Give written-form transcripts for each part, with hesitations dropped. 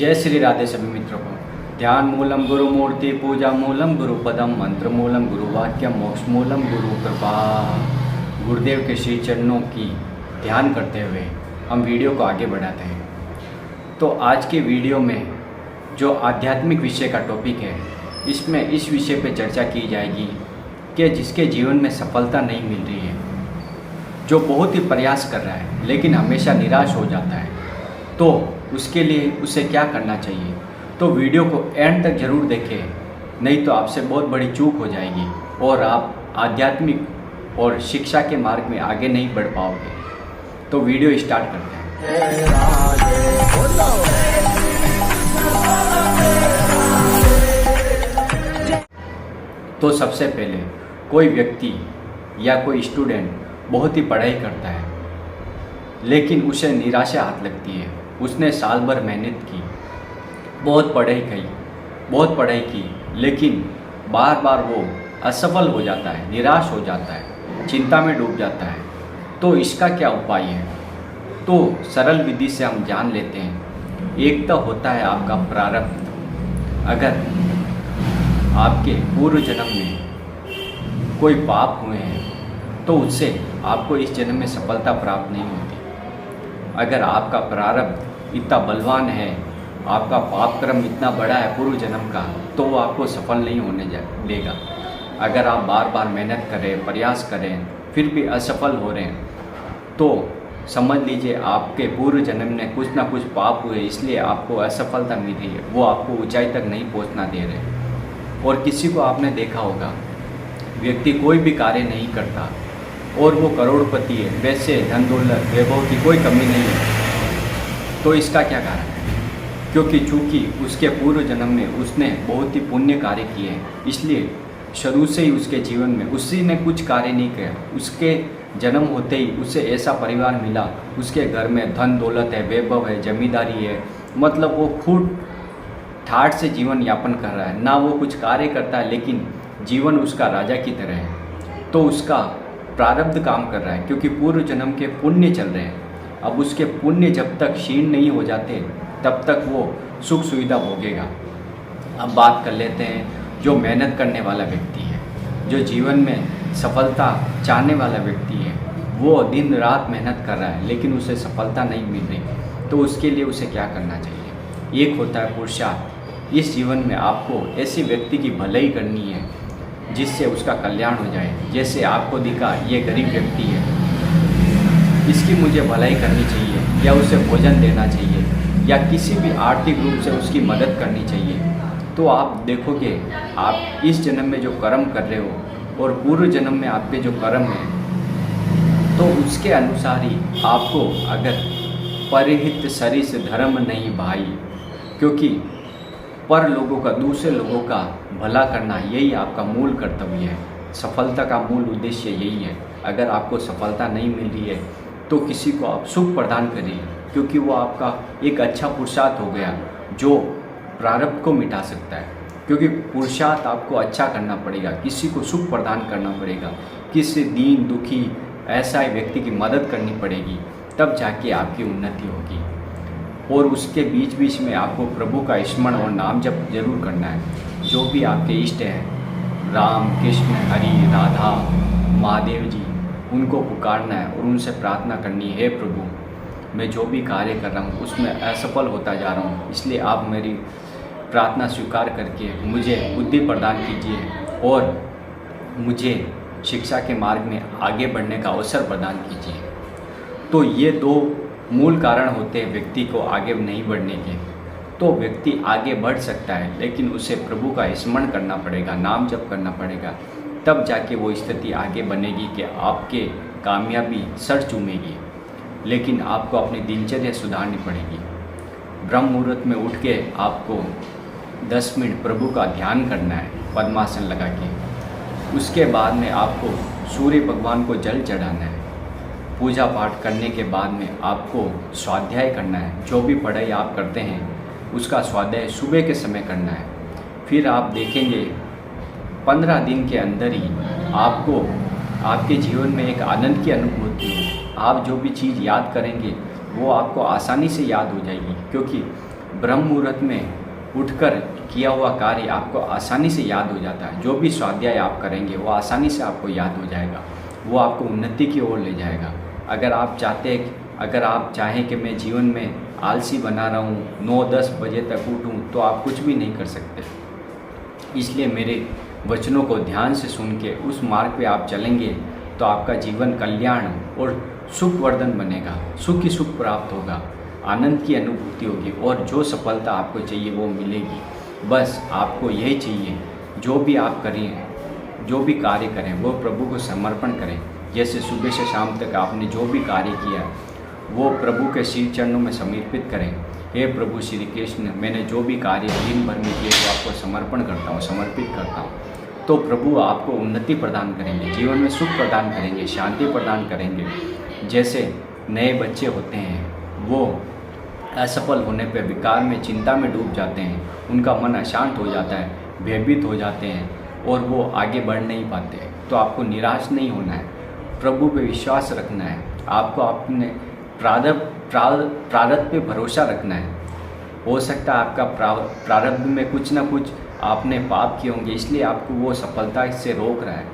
जय श्री राधे सभी मित्रों को। ध्यान मूलम गुरु मूर्ति पूजा मूलम गुरु पदम मंत्र मूलम गुरु वाक्य मोक्ष मूलम गुरु कृपा। गुरुदेव के श्री चरणों की ध्यान करते हुए हम वीडियो को आगे बढ़ाते हैं। तो आज के वीडियो में जो आध्यात्मिक विषय का टॉपिक है, इसमें इस विषय पर चर्चा की जाएगी कि जिसके जीवन में सफलता नहीं मिल रही है, जो बहुत ही प्रयास कर रहा है लेकिन हमेशा निराश हो जाता है, तो उसके लिए उसे क्या करना चाहिए। तो वीडियो को एंड तक ज़रूर देखें, नहीं तो आपसे बहुत बड़ी चूक हो जाएगी और आप आध्यात्मिक और शिक्षा के मार्ग में आगे नहीं बढ़ पाओगे। तो वीडियो स्टार्ट करते हैं। तो सबसे पहले कोई व्यक्ति या कोई स्टूडेंट बहुत ही पढ़ाई करता है लेकिन उसे निराशा हाथ लगती है। उसने साल भर मेहनत की, बहुत पढ़ाई की, लेकिन बार बार वो असफल हो जाता है, निराश हो जाता है, चिंता में डूब जाता है। तो इसका क्या उपाय है? तो सरल विधि से हम जान लेते हैं। एक तो होता है आपका प्रारब्ध। अगर आपके पूर्व जन्म में कोई पाप हुए हैं तो उससे आपको इस जन्म में सफलता प्राप्त नहीं होती। अगर आपका प्रारब्ध इतना बलवान है, आपका पाप कर्म इतना बड़ा है पूर्व जन्म का, तो वो आपको सफल नहीं होने देगा। अगर आप बार बार मेहनत करें, प्रयास करें, फिर भी असफल हो रहे हैं, तो समझ लीजिए आपके पूर्व जन्म में कुछ ना कुछ पाप हुए, इसलिए आपको असफलता मिल रही है। वो आपको ऊंचाई तक नहीं पहुंचना दे रहे। और किसी को आपने देखा होगा, व्यक्ति कोई भी कार्य नहीं करता और वो करोड़पति है, वैसे धन दौलत वैभव की कोई कमी नहीं है। तो इसका क्या कारण है? क्योंकि चूँकि उसके पूर्व जन्म में उसने बहुत ही पुण्य कार्य किए हैं, इसलिए शुरू से ही उसके जीवन में उसी ने कुछ कार्य नहीं किया। उसके जन्म होते ही उसे ऐसा परिवार मिला, उसके घर में धन दौलत है, वैभव है, जमींदारी है, मतलब वो खुद ठाठ से जीवन यापन कर रहा है। ना वो कुछ कार्य करता है लेकिन जीवन उसका राजा की तरह है। तो उसका प्रारब्ध काम कर रहा है, क्योंकि पूर्व जन्म के पुण्य चल रहे हैं। अब उसके पुण्य जब तक क्षीण नहीं हो जाते तब तक वो सुख सुविधा भोगेगा। अब बात कर लेते हैं जो मेहनत करने वाला व्यक्ति है, जो जीवन में सफलता चाहने वाला व्यक्ति है, वो दिन रात मेहनत कर रहा है लेकिन उसे सफलता नहीं मिल रही। तो उसके लिए उसे क्या करना चाहिए? एक होता है पुरुषार्थ। इस जीवन में आपको ऐसे व्यक्ति की भलाई करनी है जिससे उसका कल्याण हो जाए। जैसे आपको दिखा ये गरीब व्यक्ति है, इसकी मुझे भलाई करनी चाहिए, या उसे भोजन देना चाहिए, या किसी भी आर्थिक रूप से उसकी मदद करनी चाहिए। तो आप देखोगे आप इस जन्म में जो कर्म कर रहे हो और पूर्व जन्म में आपके जो कर्म हैं, तो उसके अनुसार ही आपको, अगर परिहित सरिस धर्म नहीं भाई, क्योंकि पर लोगों का, दूसरे लोगों का भला करना यही आपका मूल कर्तव्य है। सफलता का मूल उद्देश्य यही है। अगर आपको सफलता नहीं मिल रही है तो किसी को आप सुख प्रदान करिए, क्योंकि वो आपका एक अच्छा पुरुषार्थ हो गया जो प्रारब्ध को मिटा सकता है। क्योंकि पुरुषार्थ आपको अच्छा करना पड़ेगा, किसी को सुख प्रदान करना पड़ेगा, किसी दीन दुखी ऐसा व्यक्ति की मदद करनी पड़ेगी, तब जाके आपकी उन्नति होगी। और उसके बीच बीच में आपको प्रभु का स्मरण और नाम जप जरूर करना है। जो भी आपके इष्ट हैं, राम कृष्ण हरि राधा महादेव जी, उनको पुकारना है और उनसे प्रार्थना करनी है, हे प्रभु मैं जो भी कार्य कर रहा हूँ उसमें असफल होता जा रहा हूँ, इसलिए आप मेरी प्रार्थना स्वीकार करके मुझे बुद्धि प्रदान कीजिए और मुझे शिक्षा के मार्ग में आगे बढ़ने का अवसर प्रदान कीजिए। तो ये दो मूल कारण होते हैं व्यक्ति को आगे नहीं बढ़ने के। तो व्यक्ति आगे बढ़ सकता है लेकिन उसे प्रभु का स्मरण करना पड़ेगा, नाम जप करना पड़ेगा, तब जाके वो स्थिति आगे बनेगी कि आपके कामयाबी सर चूमेगी। लेकिन आपको अपनी दिनचर्या सुधारनी पड़ेगी। ब्रह्म मुहूर्त में उठ के आपको 10 मिनट प्रभु का ध्यान करना है, पद्मासन लगा के। उसके बाद में आपको सूर्य भगवान को जल चढ़ाना है। पूजा पाठ करने के बाद में आपको स्वाध्याय करना है। जो भी पढ़ाई आप करते हैं उसका स्वाध्याय सुबह के समय करना है। फिर आप देखेंगे 15 दिन के अंदर ही आपको आपके जीवन में एक आनंद की अनुभूति है। आप जो भी चीज़ याद करेंगे वो आपको आसानी से याद हो जाएगी, क्योंकि ब्रह्म मुहूर्त में उठकर किया हुआ कार्य आपको आसानी से याद हो जाता है। जो भी स्वाध्याय आप करेंगे वो आसानी से आपको याद हो जाएगा, वो आपको उन्नति की ओर ले जाएगा। अगर आप चाहें कि मैं जीवन में आलसी बना रहा हूँ, 9-10 बजे तक उठूँ, तो आप कुछ भी नहीं कर सकते। इसलिए मेरे वचनों को ध्यान से सुन के उस मार्ग पे आप चलेंगे तो आपका जीवन कल्याण और सुखवर्धन बनेगा, सुख ही सुख प्राप्त होगा, आनंद की अनुभूति होगी और जो सफलता आपको चाहिए वो मिलेगी। बस आपको यही चाहिए, जो भी आप करें, जो भी कार्य करें वो प्रभु को समर्पण करें। जैसे सुबह से शाम तक आपने जो भी कार्य किया वो प्रभु के श्री चरणों में समर्पित करें। हे प्रभु श्री कृष्ण, मैंने जो भी कार्य दिन भर में किए वो आपको समर्पण करता हूँ, समर्पित करता हूँ। तो प्रभु आपको उन्नति प्रदान करेंगे, जीवन में सुख प्रदान करेंगे, शांति प्रदान करेंगे। जैसे नए बच्चे होते हैं वो असफल होने पर विकार में, चिंता में डूब जाते हैं, उनका मन अशांत हो जाता है, भयभीत हो जाते हैं और वो आगे बढ़ नहीं पाते। तो आपको निराश नहीं होना है, प्रभु पे विश्वास रखना है, आपको अपने प्रारब्ध पे भरोसा रखना है। हो सकता है आपका प्रारब्ध में कुछ ना कुछ आपने पाप किए होंगे, इसलिए आपको वो सफलता से रोक रहा है।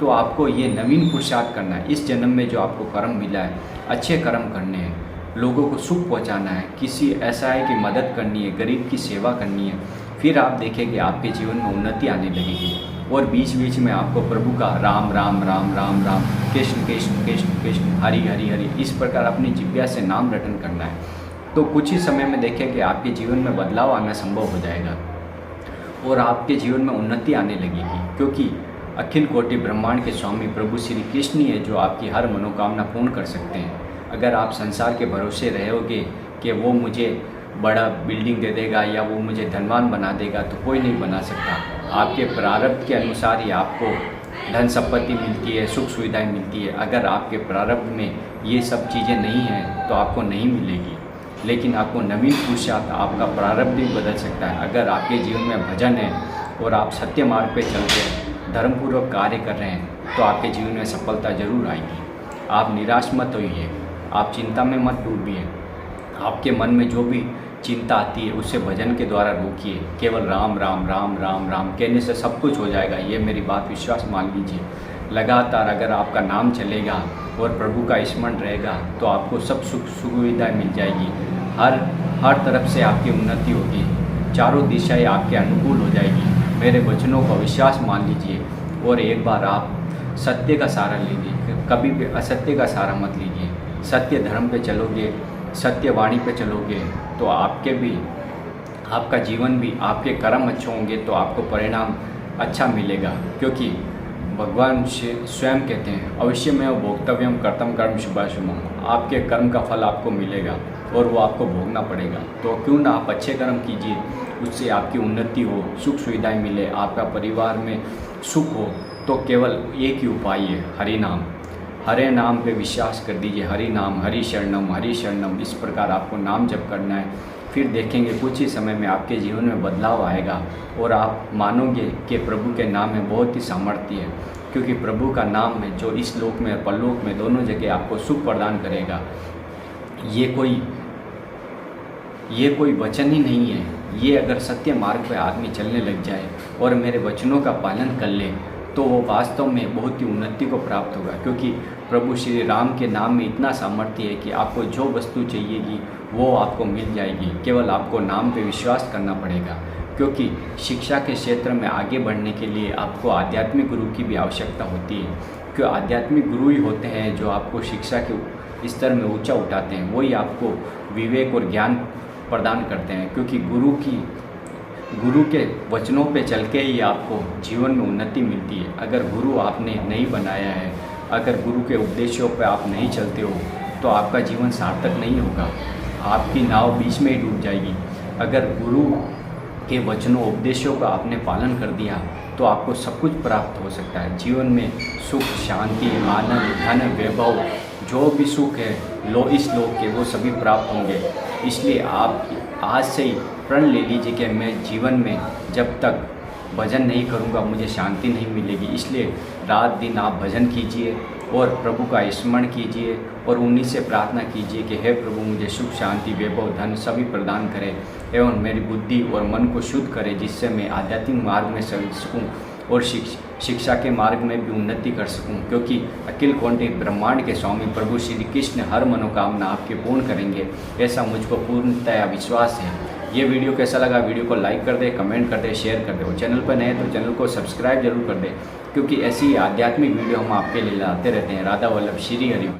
तो आपको ये नवीन पुरुषार्थ करना है। इस जन्म में जो आपको कर्म मिला है, अच्छे कर्म करने हैं, लोगों को सुख पहुंचाना है, किसी ऐसा है कि मदद करनी है, गरीब की सेवा करनी है। फिर आप देखेंगे आपके जीवन में उन्नति आने लगेगी और बीच बीच में आपको प्रभु का राम राम राम राम राम, कृष्ण कृष्ण कृष्ण कृष्ण, हरि हरि हरि, इस प्रकार अपनी जिह्वा से नाम रटन करना है। तो कुछ ही समय में देखेंगे आपके जीवन में बदलाव आना संभव हो जाएगा और आपके जीवन में उन्नति आने लगेगी, क्योंकि अखिल कोटि ब्रह्मांड के स्वामी प्रभु श्री कृष्ण ही है जो आपकी हर मनोकामना पूर्ण कर सकते हैं। अगर आप संसार के भरोसे रहोगे कि वो मुझे बड़ा बिल्डिंग दे देगा या वो मुझे धनवान बना देगा, तो कोई नहीं बना सकता। आपके प्रारब्ध के अनुसार ही आपको धन संपत्ति मिलती है, सुख सुविधाएं मिलती है। अगर आपके प्रारब्ध में ये सब चीज़ें नहीं हैं तो आपको नहीं मिलेगी। लेकिन आपको नवीन पुरुषार्थ, आपका प्रारब्ध भी बदल सकता है। अगर आपके जीवन में भजन है और आप सत्य मार्ग पे चल के धर्मपूर्वक कार्य कर रहे हैं तो आपके जीवन में सफलता जरूर आएगी। आप निराश मत होइए, आप चिंता में मत डूबिए। आपके मन में जो भी चिंता आती है उसे भजन के द्वारा रोकिए। केवल राम राम राम राम राम कहने से सब कुछ हो जाएगा, ये मेरी बात विश्वास मान लीजिए। लगातार अगर आपका नाम चलेगा और प्रभु का स्मरण रहेगा तो आपको सब सुख सुविधाएँ मिल जाएगी। हर तरफ से आपकी उन्नति होगी, चारों दिशाएं आपके अनुकूल हो जाएगी। मेरे वचनों का विश्वास मान लीजिए और एक बार आप सत्य का सहारा लीजिए, कभी भी असत्य का सहारा मत लीजिए। सत्य धर्म पे चलोगे, सत्य वाणी पे चलोगे तो आपका जीवन भी, आपके कर्म अच्छे होंगे तो आपको परिणाम अच्छा मिलेगा। क्योंकि भगवान स्वयं कहते हैं अवश्य में भोक्तव्यम कर्तव्य कर्म शुभाशुभम, आपके कर्म का फल आपको मिलेगा और वो आपको भोगना पड़ेगा। तो क्यों ना आप अच्छे कर्म कीजिए, उससे आपकी उन्नति हो, सुख सुविधाएं मिले, आपका परिवार में सुख हो। तो केवल एक ही उपाय है, हरि नाम। हरे नाम पे विश्वास कर दीजिए, हरि नाम, हरि शरणम, इस प्रकार आपको नाम जप करना है। फिर देखेंगे कुछ ही समय में आपके जीवन में बदलाव आएगा और आप मानोगे कि प्रभु के नाम में बहुत ही सामर्थ्य है। क्योंकि प्रभु का नाम है जो इस लोक में और परलोक में दोनों जगह आपको सुख प्रदान करेगा। ये कोई वचन ही नहीं है, ये अगर सत्य मार्ग पर आदमी चलने लग जाए और मेरे वचनों का पालन कर ले तो वो वास्तव में बहुत ही उन्नति को प्राप्त होगा। क्योंकि प्रभु श्री राम के नाम में इतना सामर्थ्य है कि आपको जो वस्तु चाहिएगी वो आपको मिल जाएगी। केवल आपको नाम पे विश्वास करना पड़ेगा। क्योंकि शिक्षा के क्षेत्र में आगे बढ़ने के लिए आपको आध्यात्मिक गुरु की भी आवश्यकता होती है। क्योंकि आध्यात्मिक गुरु ही होते हैं जो आपको शिक्षा के स्तर में ऊंचा उठाते हैं, वही आपको विवेक और ज्ञान प्रदान करते हैं। क्योंकि गुरु के वचनों पे चल के ही आपको जीवन में उन्नति मिलती है। अगर गुरु आपने नहीं बनाया है, अगर गुरु के उपदेशों पे आप नहीं चलते हो तो आपका जीवन सार्थक नहीं होगा, आपकी नाव बीच में ही डूब जाएगी। अगर गुरु के वचनों उपदेशों का आपने पालन कर दिया तो आपको सब कुछ प्राप्त हो सकता है। जीवन में सुख, शांति, आनंद, धन, वैभव, जो भी सुख है इस लोक के, वो सभी प्राप्त होंगे। इसलिए आप आज से ही प्रण ले लीजिए कि मैं जीवन में जब तक भजन नहीं करूंगा मुझे शांति नहीं मिलेगी। इसलिए रात दिन आप भजन कीजिए और प्रभु का स्मरण कीजिए और उन्हीं से प्रार्थना कीजिए कि हे प्रभु मुझे सुख, शांति, वैभव, धन सभी प्रदान करें एवं मेरी बुद्धि और मन को शुद्ध करे, जिससे मैं आध्यात्मिक मार्ग में चल सकूं और शिक्षा के मार्ग में भी उन्नति कर सकूं, क्योंकि अखिल कोटि ब्रह्मांड के स्वामी प्रभु श्री कृष्ण हर मनोकामना आपके पूर्ण करेंगे, ऐसा मुझको पूर्णतया विश्वास है। ये वीडियो कैसा लगा, वीडियो को लाइक कर दे, कमेंट कर दे, शेयर कर दे और चैनल पर नए तो चैनल को सब्सक्राइब जरूर कर दे, क्योंकि ऐसी आध्यात्मिक वीडियो हम आपके लिए लाते रहते हैं। राधा वल्लभ श्री हरि।